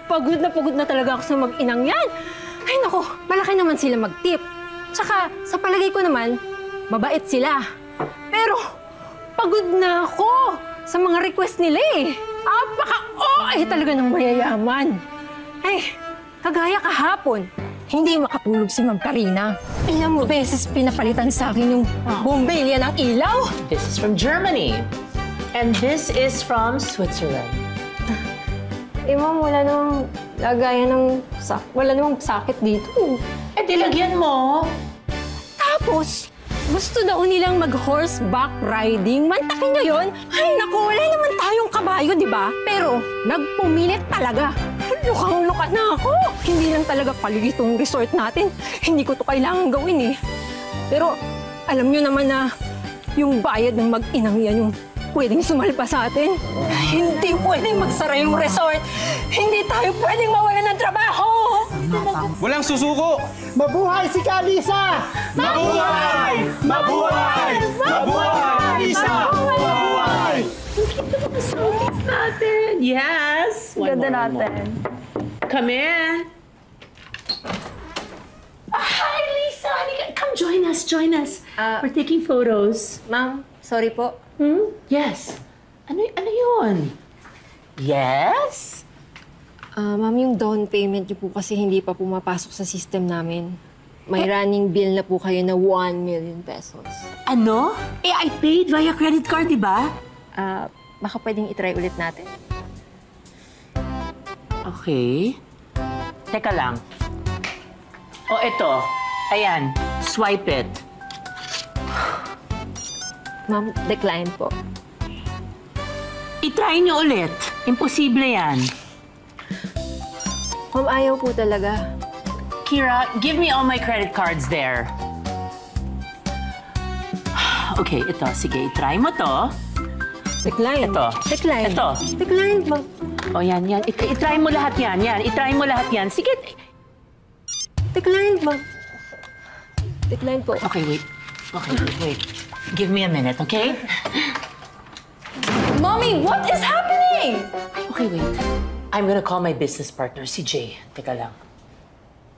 pagod na talaga ako sa mag-inang yan. Ay naku, malaki naman sila mag-tip. Tsaka, sa palagay ko naman, mabait sila. Pero, pagod na ako sa mga request nila eh. Apaka-OA talaga ng mayayaman. Ay, kagaya kahapon, hindi makatulog si Ma'am Karina. Ilang beses pinapalitan sa akin yung bombilya ng ilaw. This is from Germany. And this is from Switzerland. Eh, Ma'am, wala namang lagayan ng wala namang sakit dito. Eh, dilagyan mo. Tapos, gusto daw nilang mag-horseback riding. Mantakin nyo yun? Ay, naku, wala naman tayong kabayo, di ba? Pero, nagpumilit talaga. Lukang-luka na ako. Hindi lang talaga paligid itong resort natin. Hindi ko to kailangan gawin eh. Pero, alam nyo naman na yung bayad ng mag-inang yan yung pwedeng sumalpa sa atin. Hindi pwedeng magsara yung resort. Hindi tayo pwedeng mawalan ng trabaho. Walang susuko! Mabuhay si Kalisa! Mabuhay! Mabuhay! Mabuhay! Lisa! Mabuhay! Sounds natin. Yes. Ganda natin. Come in. Hi, Lisa. Come join us. Join us. We're taking photos. Ma'am, sorry po. Yes. Ano yun? Yes? Ma'am, yung down payment niyo po kasi hindi pa pumapasok sa system namin. May running bill na po kayo na 1 million pesos. Ano? Eh, I paid via credit card, di ba? Baka pwedeng itry ulit natin. Okay. Teka lang. O, eto. Ayan. Swipe it. Ma'am, decline po. I-try niyo ulit. Imposible yan. Ma'am, ayaw po talaga. Kira, give me all my credit cards there. Okay, ito. Sige, i-try mo to. Decline. Ito. Decline. Ito. Decline, ma'am. O, yan. I-try mo lahat yan. Yan. I-try mo lahat yan. Sige. Decline, ma'am. Decline po. Okay, wait. Okay, wait. Give me a minute, okay? Mommy, what is happening? Okay, wait. I'm gonna call my business partner, si Jay. Teka lang.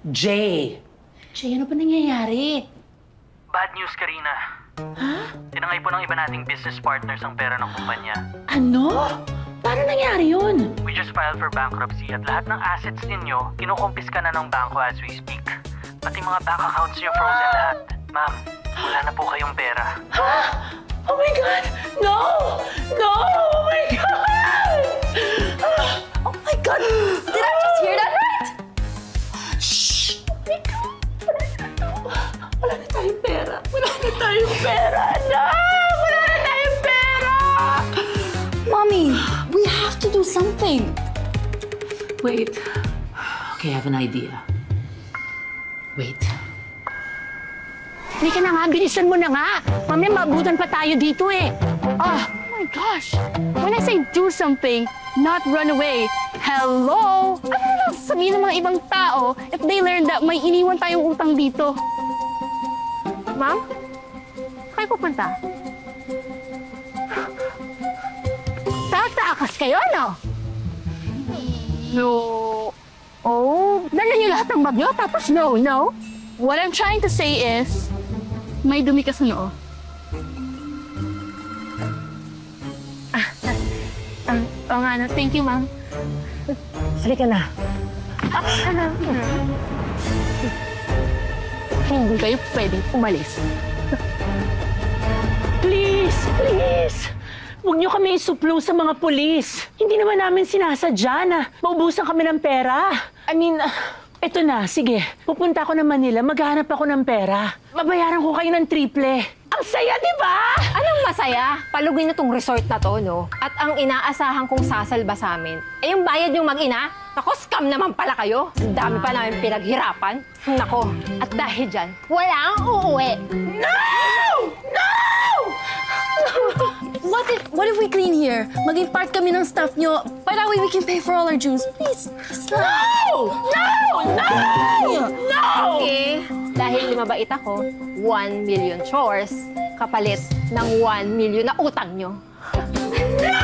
Jay! Jay, ano ba nangyayari? Bad news, Karina. Ha? Tinangay po ng iba nating business partners ang pera ng kumpanya. Ano? Paano nangyari yun? We just filed for bankruptcy at lahat ng assets ninyo, kinukumpiska na ng bangko as we speak. Pati mga bank accounts niyo frozen lahat. Ma'am, wala na po kayong pera. Ha? Oh my God! No! No! Oh my God! Oh my God! Did I just hear that right? Shh! Oh my God! Wala na tayong pera. Wala na tayong pera. No! Wala na tayong pera! Mommy, we have to do something. Wait. Okay, I have an idea. Wait. Hindi ka na nga, bilisan mo na nga. Mamaya maabutan pa tayo dito eh. Oh my gosh. When I say do something, not run away. Hello? Ano na sabihin ng mga ibang tao if they learn that may iniwan tayong utang dito? Ma'am? Kayo pupunta? Tatakas kayo, no? No. Oh, dala niyo lahat ng bagyo tapos no. What I'm trying to say is, may dumi ka sa noo. Oo nga, no. Thank you, ma'am. Halika na. Hindi kayo pwedeng umalis. Please, please. Huwag niyo kami isuplo sa mga pulis. Hindi naman namin sinasadya na maubusan kami ng pera. I mean, eto na, sige. Pupunta ako ng Manila, maghahanap ako ng pera. Babayaran ko kayo ng triple. Ang saya, di ba? Anong masaya? Palugin na tong resort na to, no? At ang inaasahan kong sasalba sa amin, eh yung bayad yung mag-ina? Nako, scam naman pala kayo. Ang dami pa namin pinaghirapan. Nako, at dahil dyan, walang uuwi. No! No! What if we clean here? Maging part kami ng staff nyo. By that way, we can pay for all our dues. Please. No! No! No! No! Okay, dahil mabait ako, 1 million chores kapalit ng 1 million na utang nyo. No!